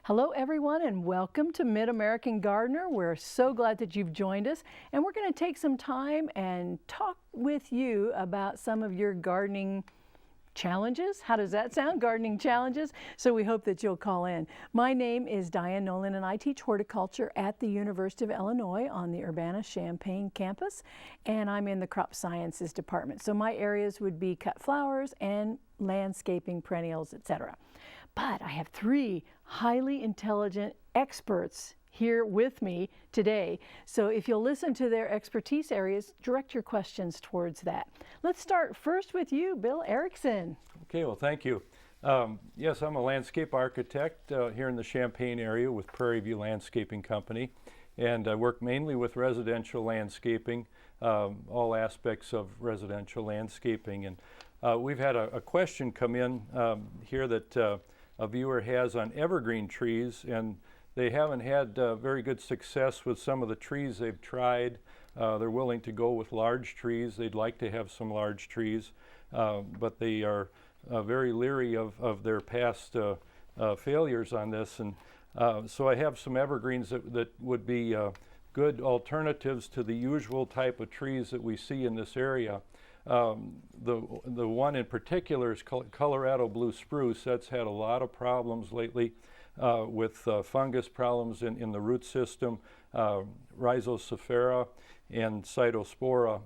Hello everyone and welcome to Mid-American Gardener. We're so glad that you've joined us, and we're going to take some time and talk with you about some of your gardening challenges. How does that sound? Gardening challenges. So we hope that you'll call in. My name is Diane Nolan and I teach horticulture at the University of Illinois on the Urbana-Champaign campus, and I'm in the crop sciences department. So my areas would be cut flowers and landscaping, perennials, etc. But I have three highly intelligent experts here with me today. So if you'll listen to their expertise areas, direct your questions towards that. Let's start first with you, Bill Erickson. Okay, well, thank you. Yes, I'm a landscape architect here in the Champaign area with Prairie View Landscaping Company, and I work mainly with residential landscaping, all aspects of residential landscaping. And we've had a question come in here that a viewer has on evergreen trees, and they haven't had very good success with some of the trees they've tried. They're willing to go with large trees. They'd like to have some large trees, but they are very leery of their past failures on this. And so I have some evergreens that would be good alternatives to the usual type of trees that we see in this area. The one in particular is Colorado blue spruce. That's had a lot of problems lately with fungus problems in the root system. Rhizosphaera and Cytospora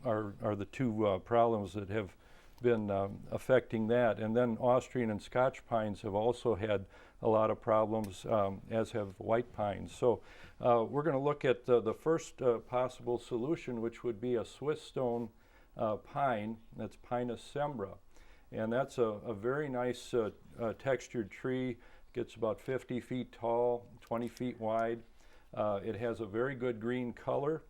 are the two problems that have been affecting that. And then Austrian and Scotch pines have also had a lot of problems, as have white pines. So we're going to look at the first possible solution, which would be a Swiss stone pine. That's Pinus cembra, and that's a very nice textured tree. Gets about 50 feet tall, 20 feet wide. It has a very good green color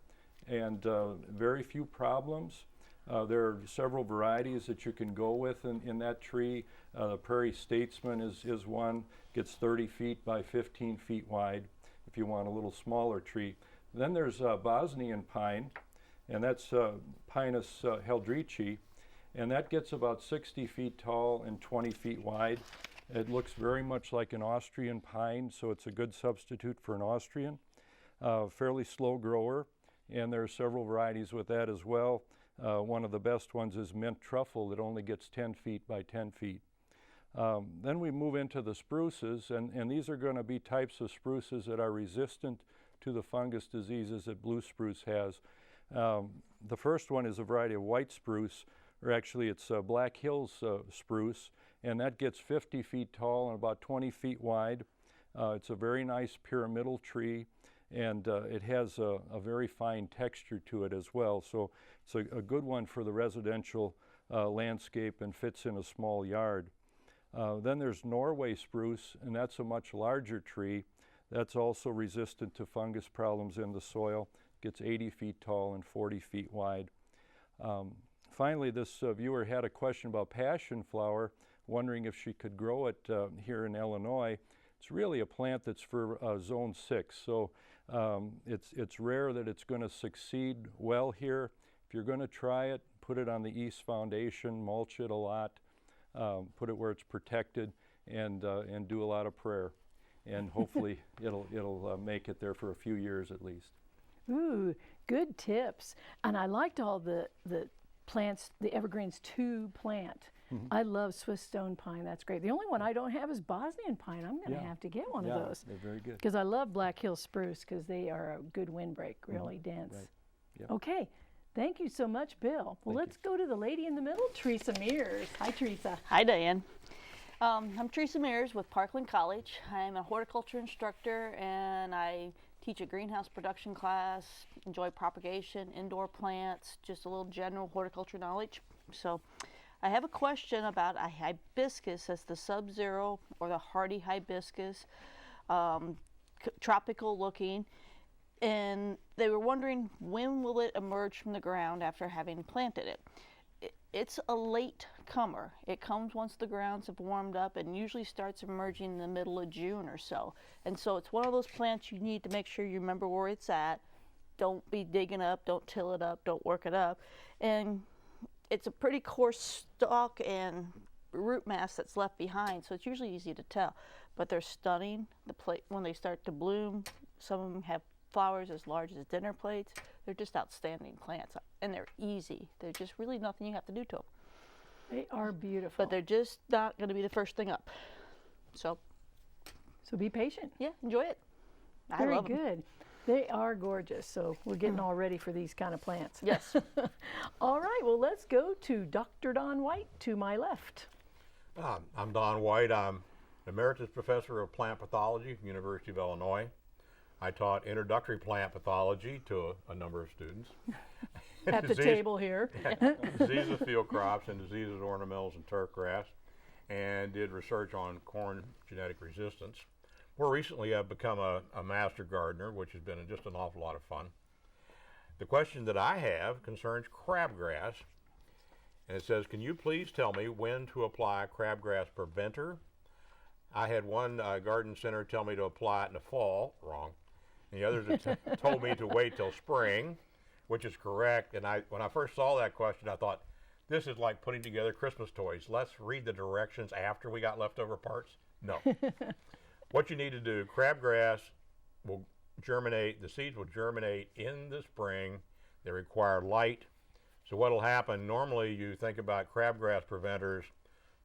and very few problems. There are several varieties that you can go with in that tree. The Prairie Statesman is one, gets 30 feet by 15 feet wide if you want a little smaller tree. Then there's Bosnian pine, and that's Pinus heldreichi, and that gets about 60 feet tall and 20 feet wide. It looks very much like an Austrian pine, so it's a good substitute for an Austrian. Fairly slow grower, and there are several varieties with that as well. One of the best ones is mint truffle that only gets 10 feet by 10 feet. Then we move into the spruces, and these are going to be types of spruces that are resistant to the fungus diseases that blue spruce has. The first one is a variety of white spruce, or actually it's Black Hills spruce, and that gets 50 feet tall and about 20 feet wide. It's a very nice pyramidal tree, and it has a very fine texture to it as well. So it's a good one for the residential landscape and fits in a small yard. Then there's Norway spruce, and that's a much larger tree. That's also resistant to fungus problems in the soil. Gets 80 feet tall and 40 feet wide. Finally, this viewer had a question about passion flower, wondering if she could grow it here in Illinois. It's really a plant that's for zone 6, so it's rare that it's going to succeed well here. If you're going to try it, put it on the east foundation, mulch it a lot, put it where it's protected, and do a lot of prayer, and hopefully it'll make it there for a few years at least. Ooh, good tips. And I liked all the plants, the evergreens to plant. Mm-hmm. I love Swiss stone pine. That's great. The only one I don't have is Bosnian pine. I'm going to have to get one of those. They're very good. Because I love Black Hills spruce because they are a good windbreak, really dense. Right. Yep. Okay. Thank you so much, Bill. Well, let's go to the lady in the middle, Teresa Mears. Hi, Teresa. Hi, Diane. I'm Teresa Mears with Parkland College. I'm a horticulture instructor, and I teach a greenhouse production class, enjoy propagation, indoor plants, just a little general horticulture knowledge. So I have a question about a hibiscus. That's the Sub-Zero or the hardy hibiscus, tropical looking. And they were wondering, when will it emerge from the ground after having planted it? It's a late comer. It comes once the grounds have warmed up and usually starts emerging in the middle of June or so. And so it's one of those plants you need to make sure you remember where it's at. Don't be digging up, don't till it up, don't work it up. And it's a pretty coarse stalk, and root mass that's left behind, so it's usually easy to tell. But they're stunning. When they start to bloom, some of them have flowers as large as dinner plates. They're just outstanding plants, and they're easy. They're just really nothing you have to do to them. They are beautiful. But they're just not going to be the first thing up. So be patient. yeah, enjoy it. I Very love 'em. good. They are gorgeous, so we're getting all ready for these kind of plants. Yes. All right, well, let's go to Dr. Don White to my left. I'm Don White. I'm Emeritus Professor of Plant Pathology at the University of Illinois. I taught introductory plant pathology to a number of students. At the table here. Disease of field crops and diseases of ornamentals and turfgrass, and did research on corn genetic resistance. More recently, I've become a master gardener, which has been just an awful lot of fun. The question that I have concerns crabgrass, and it says, can you please tell me when to apply crabgrass preventer? I had one garden center tell me to apply it in the fall, wrong. And the others have told me to wait till spring, which is correct. And when I first saw that question, I thought, this is like putting together Christmas toys. Let's read the directions after we got leftover parts. No. What you need to do, crabgrass will germinate, the seeds will germinate in the spring. They require light. So what will happen, normally you think about crabgrass preventers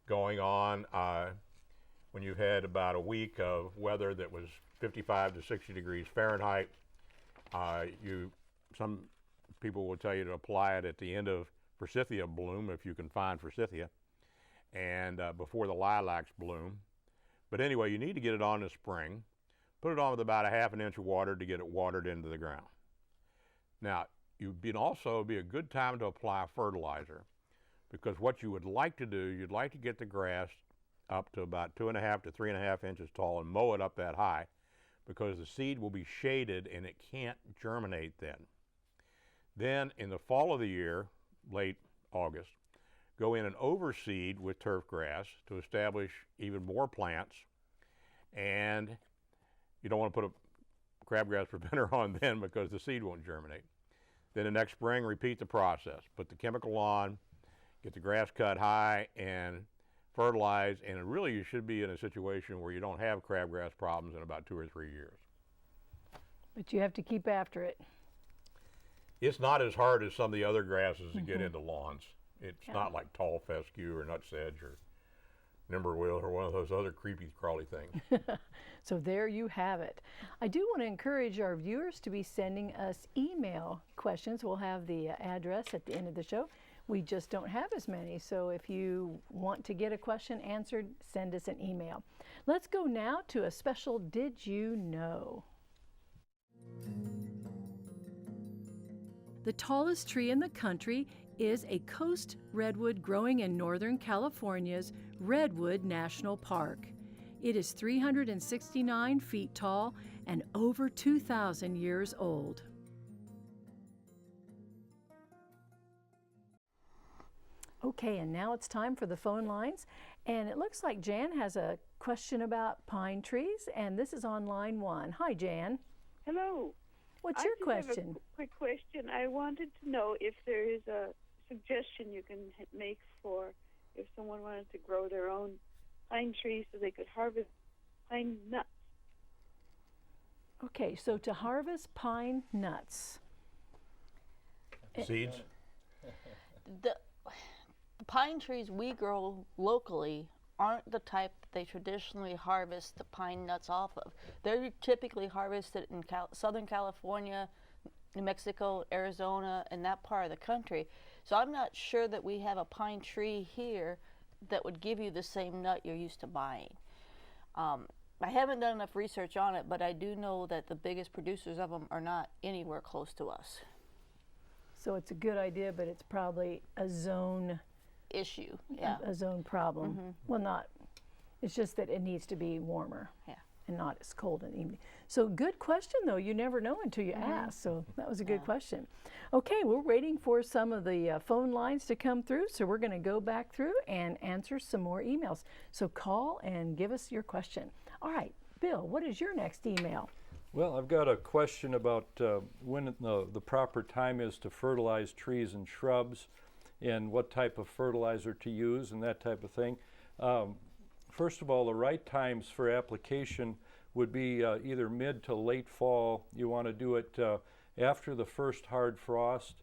going on when you've had about a week of weather that was 55 to 60 degrees Fahrenheit. Some people will tell you to apply it at the end of forsythia bloom, if you can find forsythia, and before the lilacs bloom. But anyway, you need to get it on in the spring. Put it on with about a ½ inch of water to get it watered into the ground. Now, it'd also be a good time to apply fertilizer, because what you would like to do, you'd like to get the grass up to about 2½ to 3½ inches tall and mow it up that high, because the seed will be shaded and it can't germinate then. Then in the fall of the year, late August, go in and overseed with turf grass to establish even more plants. And you don't want to put a crabgrass preventer on then, because the seed won't germinate. Then the next spring, repeat the process. Put the chemical on, get the grass cut high, and fertilize. And really, you should be in a situation where you don't have crabgrass problems in about 2 or 3 years. But you have to keep after it. It's not as hard as some of the other grasses that get into lawns. It's not like tall fescue or nutsedge or nimberwill or one of those other creepy crawly things. So there you have it. I do want to encourage our viewers to be sending us email questions. We'll have the address at the end of the show. We just don't have as many, so if you want to get a question answered, send us an email. Let's go now to a special Did You Know? The tallest tree in the country is a coast redwood growing in Northern California's Redwood National Park. It is 369 feet tall and over 2,000 years old. Okay, and now it's time for the phone lines. And it looks like Jan has a question about pine trees, and this is on line 1. Hi, Jan. Hello. What's your I just question? have a quick question. I wanted to know if there is a suggestion you can make for if someone wanted to grow their own pine trees so they could harvest pine nuts. Okay, so to harvest pine nuts. Seeds? The pine trees we grow locally aren't the type they traditionally harvest the pine nuts off of. They're typically harvested in Southern California, New Mexico, Arizona, and that part of the country. So I'm not sure that we have a pine tree here that would give you the same nut you're used to buying. I haven't done enough research on it, but I do know that the biggest producers of them are not anywhere close to us. So it's a good idea, but it's probably a zone Issue, yeah. a zone problem. Well, not. It's just that it needs to be warmer. Yeah. And not as cold in the evening. So good question, though. You never know until you ask. So that was a good question. Okay, we're waiting for some of the phone lines to come through. So we're going to go back through and answer some more emails. So call and give us your question. All right, Bill, what is your next email? Well, I've got a question about when the proper time is to fertilize trees and shrubs, and what type of fertilizer to use and that type of thing. First of all, the right times for application would be either mid to late fall. You want to do it after the first hard frost,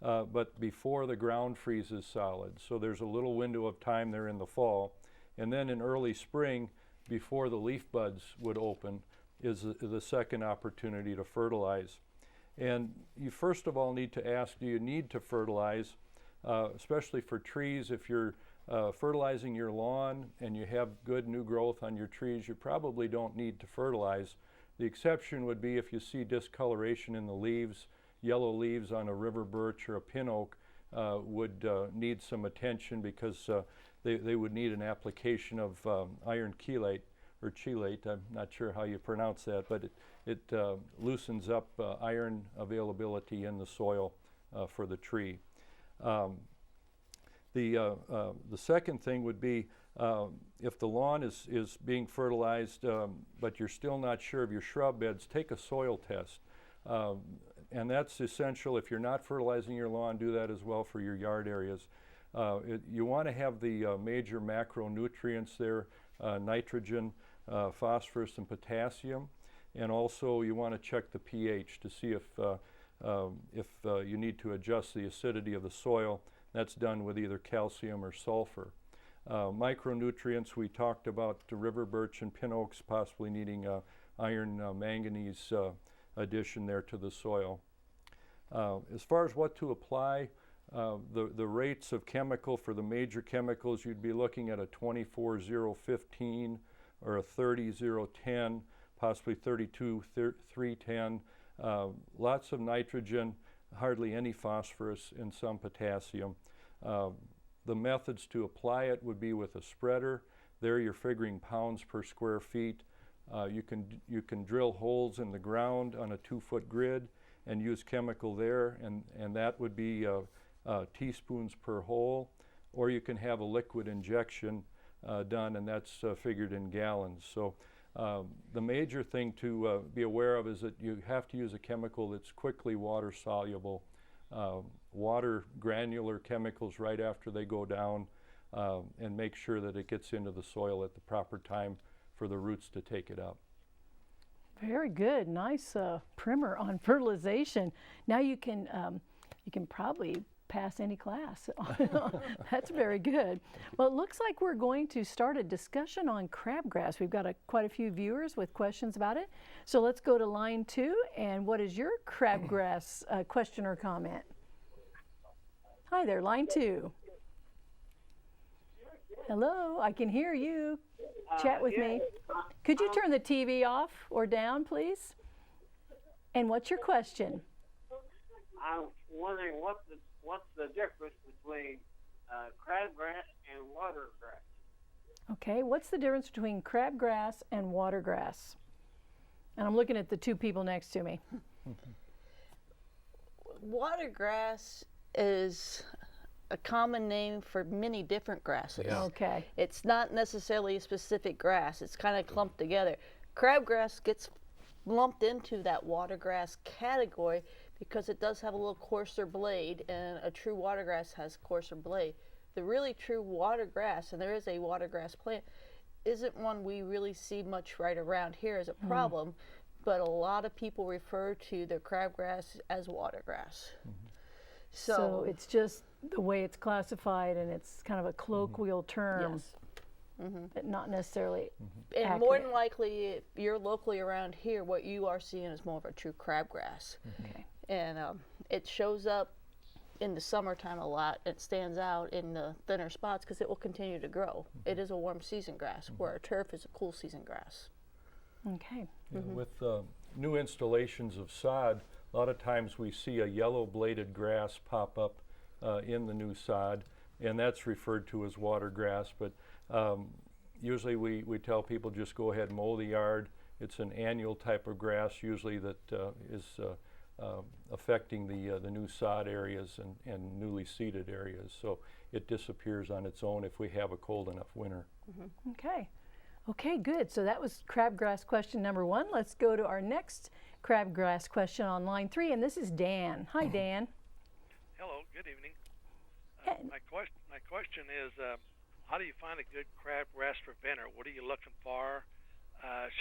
but before the ground freezes solid. So there's a little window of time there in the fall. And then in early spring, before the leaf buds would open, is the second opportunity to fertilize. And you first of all need to ask, do you need to fertilize, especially for trees? If you're fertilizing your lawn and you have good new growth on your trees, you probably don't need to fertilize. The exception would be if you see discoloration in the leaves, yellow leaves on a river birch or a pin oak would need some attention, because they would need an application of iron chelate or chelate. I'm not sure how you pronounce that, but it loosens up iron availability in the soil for the tree. The second thing would be if the lawn is being fertilized, but you're still not sure of your shrub beds, take a soil test. And that's essential. If you're not fertilizing your lawn, do that as well for your yard areas. You want to have the major macronutrients there, nitrogen, phosphorus, and potassium. And also you want to check the pH to see if you need to adjust the acidity of the soil. That's done with either calcium or sulfur. Micronutrients, we talked about the river birch and pin oaks possibly needing iron manganese addition there to the soil. As far as what to apply, the rates of chemical for the major chemicals, you'd be looking at a 24-0-15 or a 30-0-10, possibly 32-3-10. Lots of nitrogen, hardly any phosphorus, and some potassium. The methods to apply it would be with a spreader. There you're figuring pounds per square feet. You can drill holes in the ground on a 2-foot grid and use chemical there, and that would be teaspoons per hole. Or you can have a liquid injection done, and that's figured in gallons. So the major thing to be aware of is that you have to use a chemical that's quickly water soluble. Water granular chemicals right after they go down, and make sure that it gets into the soil at the proper time for the roots to take it up. Very good. Nice primer on fertilization. Now you can probably pass any class. That's very good. Well, it looks like we're going to start a discussion on crabgrass. We've got quite a few viewers with questions about it. So let's go to line 2. And what is your crabgrass question or comment? Hi there, line 2. Hello, I can hear you. Chat with me. Could you turn the TV off or down, please? And what's your question? I'm wondering what's the difference between crabgrass and watergrass? Okay, what's the difference between crabgrass and watergrass? And I'm looking at the two people next to me. Watergrass is a common name for many different grasses. Yeah. Okay. It's not necessarily a specific grass. It's kind of clumped together. Crabgrass gets lumped into that watergrass category because it does have a little coarser blade, and a true watergrass has coarser blade. The really true watergrass, and there is a watergrass plant, isn't one we really see much right around here as a problem, but a lot of people refer to the crabgrass as watergrass. So it's just the way it's classified, and it's kind of a colloquial term, Yes. but not necessarily And more accurate. than likely, if you're locally around here, what you are seeing is more of a true crabgrass. Okay. And it shows up in the summertime a lot. It stands out in the thinner spots because it will continue to grow. It is a warm season grass, where a turf is a cool season grass. Okay. Yeah, with new installations of sod, a lot of times we see a yellow bladed grass pop up in the new sod, and that's referred to as watergrass. But usually we tell people just go ahead and mow the yard. It's an annual type of grass usually that is affecting the new sod areas and newly seeded areas. So it disappears on its own if we have a cold enough winter. Okay. Okay, good. So that was crabgrass question number 1. Let's go to our next crabgrass question on line 3, and this is Dan. Hi, Dan. Hello, good evening. And- My question is, how do you find a good crabgrass preventer? What are you looking for?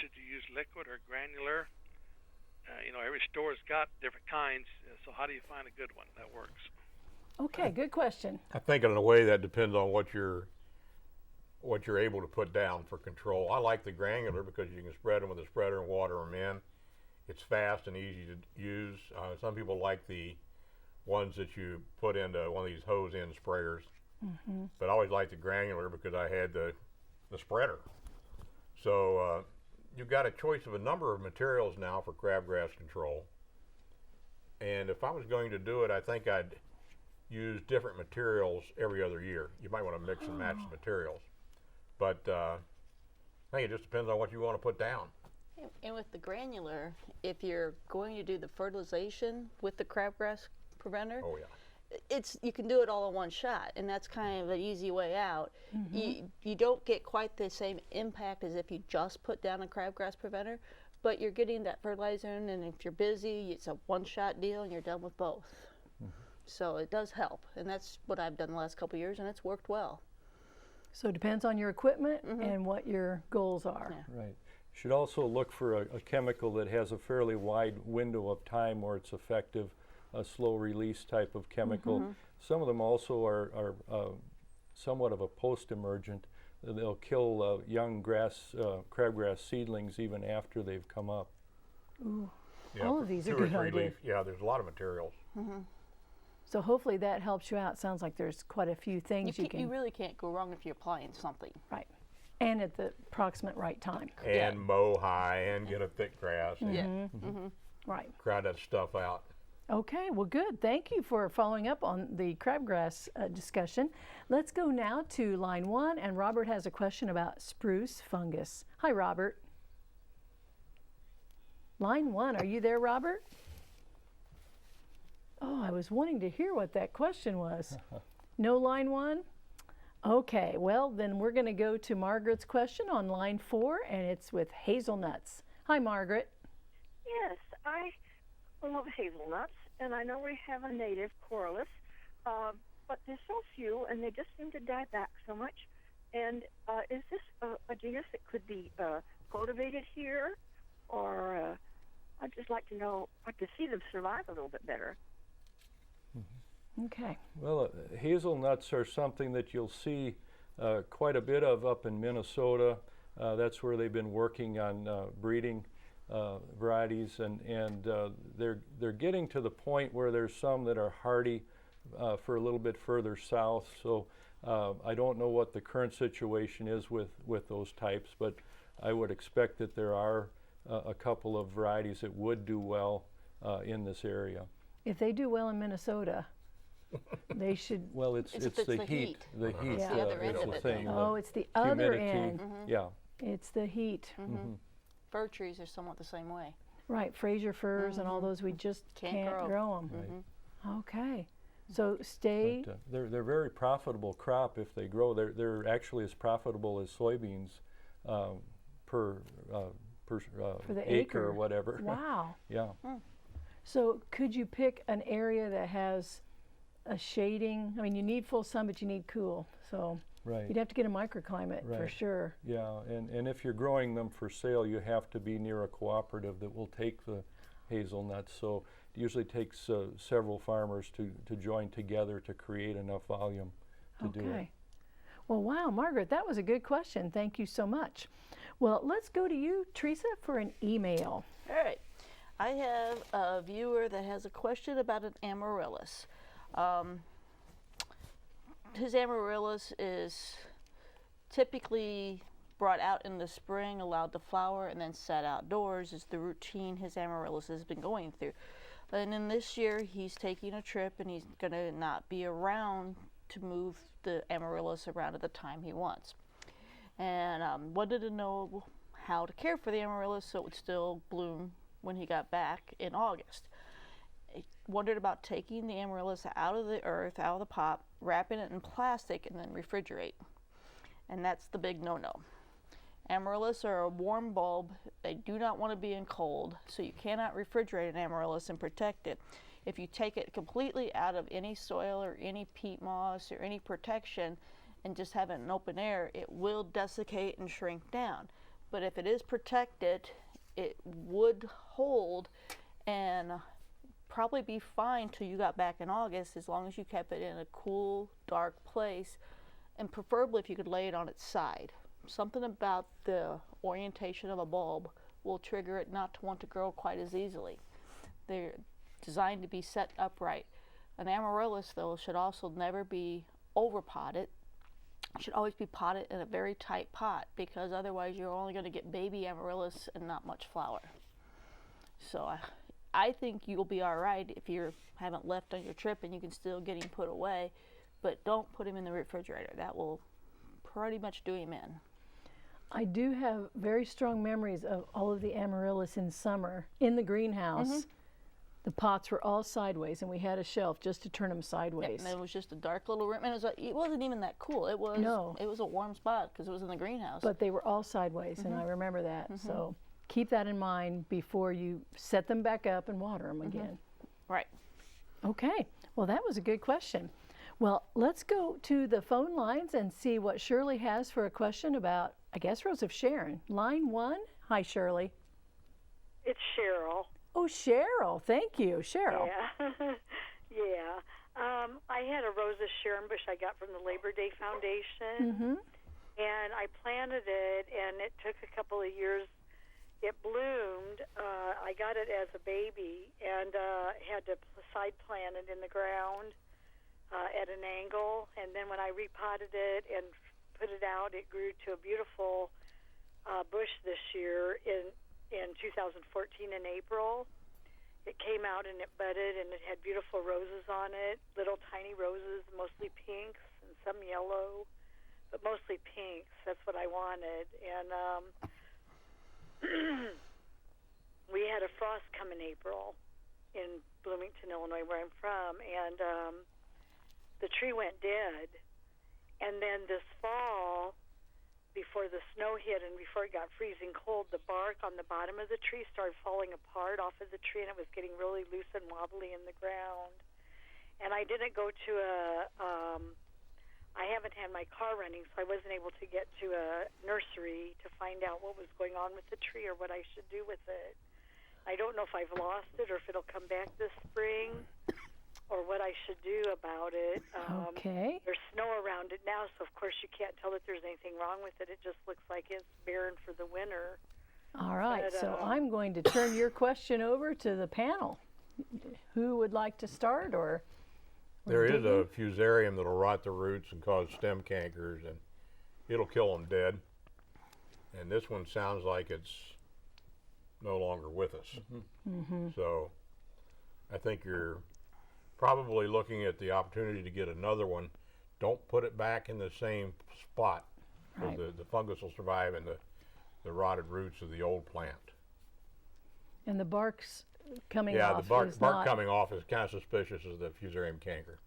Should you use liquid or granular? Every store's got different kinds, so how do you find a good one that works? Okay, good question. I think in a way that depends on what you're able to put down for control. I like the granular because you can spread them with a spreader and water them in. It's fast and easy to use. Some people like the ones that you put into one of these hose-in sprayers. But I always liked the granular because I had the spreader. So you've got a choice of a number of materials now for crabgrass control. And if I was going to do it, I think I'd use different materials every other year. You might want to mix and match the materials. But I think it just depends on what you want to put down. And with the granular, if you're going to do the fertilization with the crabgrass preventer, Oh, yeah. you can do it all in one shot, and that's kind of an easy way out. You don't get quite the same impact as if you just put down a crabgrass preventer, but you're getting that fertilizer in, and if you're busy, it's a one-shot deal, and you're done with both. So it does help, and that's what I've done the last couple of years, and it's worked well. So it depends on your equipment and what your goals are. Yeah. Right. You should also look for a chemical that has a fairly wide window of time where it's effective, a slow release type of chemical. Some of them also are somewhat of a post-emergent. They'll kill young crabgrass seedlings even after they've come up. Ooh. Yeah, All for of these are 2 or good 3 ideas. leaf. Yeah, there's a lot of materials. So hopefully that helps you out. Sounds like there's quite a few things you You really can't go wrong if you're applying something. right. And at the approximate right time. And mow high and get a thick grass and Yeah. Right. crowd that stuff out. Okay, well, good. Thank you for following up on the crabgrass discussion. Let's go now to line 1, and Robert has a question about spruce fungus. Hi, Robert. Line 1, are you there, Robert? Oh, I was wanting to hear what that question was. No line 1? Okay, well, then we're going to go to Margaret's question on line 4, and it's with hazelnuts. Hi, Margaret. Yes, I love hazelnuts, and I know we have a native Corylus, but there's so few, and they just seem to die back so much. And is this a genus that could be cultivated here, or I'd just like to know, I'd like to see them survive a little bit better. Okay. Well, hazelnuts are something that you'll see quite a bit of up in Minnesota. That's where they've been working on breeding varieties, and they're getting to the point where there's some that are hardy for a little bit further south. So I don't know what the current situation is with those types, but I would expect that there are a couple of varieties that would do well in this area. If they do well in Minnesota, they should. Well, it's the heat. The heat. It's the other end is of the it, thing. Oh, it's the other humidity. end. Yeah. It's the heat. Fir trees are somewhat the same way. Right, Fraser firs and all those, we just can't grow them. Right. Okay, so stay. But, they're very profitable crop if they grow. They're actually as profitable as soybeans per for the acre or whatever. Wow. Yeah. So could you pick an area that has a shading? I mean, you need full sun, but you need cool. So Right. you'd have to get a microclimate for Right. sure. Yeah, and if you're growing them for sale, you have to be near a cooperative that will take the hazelnuts. So it usually takes several farmers to join together to create enough volume to do it. Okay. Well, wow, Margaret, that was a good question. Thank you so much. Well, let's go to you, Teresa, for an email. All right. I have a viewer that has a question about an amaryllis. His amaryllis is typically brought out in the spring, allowed to flower, and then set outdoors is the routine his amaryllis has been going through. And then this year he's taking a trip and he's going to not be around to move the amaryllis around at the time he wants. And wanted to know how to care for the amaryllis so it would still bloom when he got back in August. He wondered about taking the amaryllis out of the earth, out of the pot, wrapping it in plastic, and then refrigerate. And that's the big no-no. Amaryllis are a warm bulb. They do not want to be in cold, so you cannot refrigerate an amaryllis and protect it. If you take it completely out of any soil or any peat moss or any protection, and just have it in open air, it will desiccate and shrink down. But if it is protected, it would hold and probably be fine till you got back in August, as long as you kept it in a cool, dark place, and preferably if you could lay it on its side. Something about the orientation of a bulb will trigger it not to want to grow quite as easily. They're designed to be set upright. An amaryllis, though, should also never be over potted. It should always be potted in a very tight pot, because otherwise you're only going to get baby amaryllis and not much flower. So I think you'll be all right if you haven't left on your trip and you can still get him put away, but don't put him in the refrigerator. That will pretty much do him in. I do have very strong memories of all of the amaryllis in summer in the greenhouse. The pots were all sideways, and we had a shelf just to turn them sideways. And it was just a dark little room, and it wasn't even that cool. It was It was a warm spot because it was in the greenhouse. But they were all sideways, and I remember that. So keep that in mind before you set them back up and water them again. Right. Okay. Well, that was a good question. Well, let's go to the phone lines and see what Shirley has for a question about, I guess, Rose of Sharon. Line 1. Hi, Shirley. It's Cheryl. Oh, Cheryl. Thank you, Cheryl. Yeah. Yeah. I had a Rose of Sharon bush I got from the Labor Day Foundation, and I planted it, and it took a couple of years. It bloomed. I got it as a baby and had to side plant it in the ground at an angle, and then when I repotted it and put it out, it grew to a beautiful bush this year in 2014 in April. It came out and it budded, and it had beautiful roses on it, little tiny roses, mostly pinks and some yellow, but mostly pinks. That's what I wanted. And we had a frost come in April in Bloomington, Illinois, where I'm from, and the tree went dead. And then this fall, before the snow hit and before it got freezing cold, the bark on the bottom of the tree started falling apart off of the tree, and it was getting really loose and wobbly in the ground. And I didn't go to I haven't had my car running, so I wasn't able to get to a nursery to find out what was going on with the tree or what I should do with it. I don't know if I've lost it or if it'll come back this spring, or what I should do about it. Okay. There's snow around it now, so of course you can't tell that there's anything wrong with it. It just looks like it's barren for the winter. All right, But, so I'm going to turn your question over to the panel. Who would like to start, or There is a fusarium that'll rot the roots and cause stem cankers, and it'll kill them dead. And this one sounds like it's no longer with us. So I think you're probably looking at the opportunity to get another one. Don't put it back in the same spot, because the fungus will survive in the rotted roots of the old plant. And the bark's coming Yeah, off the bark is not, coming off is kind of suspicious of the fusarium canker.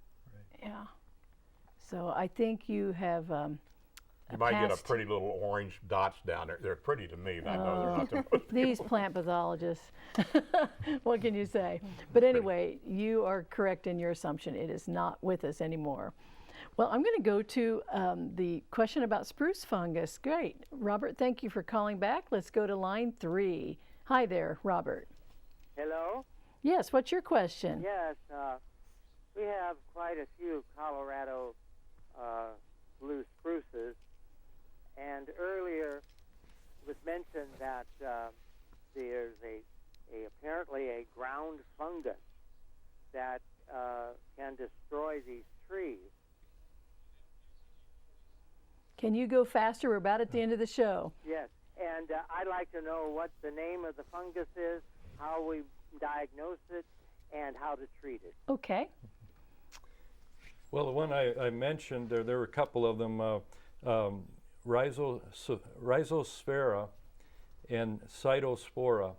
Yeah. So I think you have You might get a past- pretty little orange dots down there. They're pretty to me, but I know they're not to most these plant pathologists. What can you say? But anyway, you are correct in your assumption. It is not with us anymore. Well, I'm going to go to the question about spruce fungus. Great. Robert, thank you for calling back. Let's go to line 3. Hi there, Robert. Hello? Yes, what's your question? Yes, we have quite a few Colorado blue spruces, and earlier it was mentioned that there's apparently a ground fungus that can destroy these trees. Can you go faster? We're about at the end of the show. Yes, and I'd like to know what the name of the fungus is, how we diagnose it, and how to treat it. Okay. Well, the one I mentioned, there were a couple of them, Rhizosphaera and Cytospora.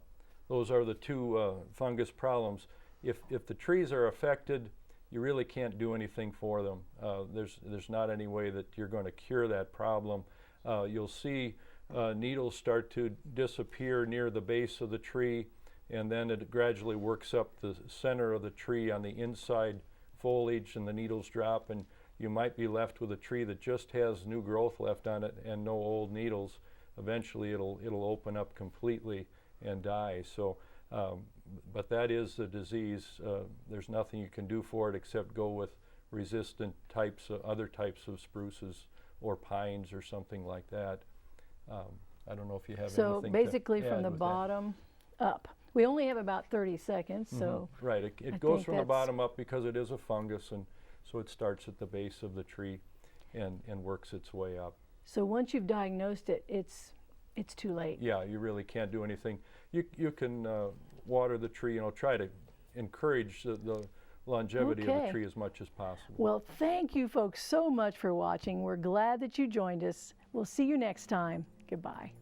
Those are the two fungus problems. If the trees are affected, you really can't do anything for them. There's not any way that you're going to cure that problem. You'll see needles start to disappear near the base of the tree, and then it gradually works up the center of the tree on the inside foliage, and the needles drop, and you might be left with a tree that just has new growth left on it and no old needles. Eventually it'll open up completely and die. So, but that is the disease. There's nothing you can do for it except go with resistant types, other types of spruces or pines or something like that. I don't know if you have So anything basically to from add the with that. bottom up. We only have about 30 seconds, so Right, it I goes think from the that's- bottom up because it is a fungus, and so it starts at the base of the tree and works its way up. so once you've diagnosed it, it's too late. Yeah, you really can't do anything. You can water the tree, try to encourage the longevity of Okay. the tree as much as possible. Well, thank you folks so much for watching. We're glad that you joined us. We'll see you next time. Goodbye.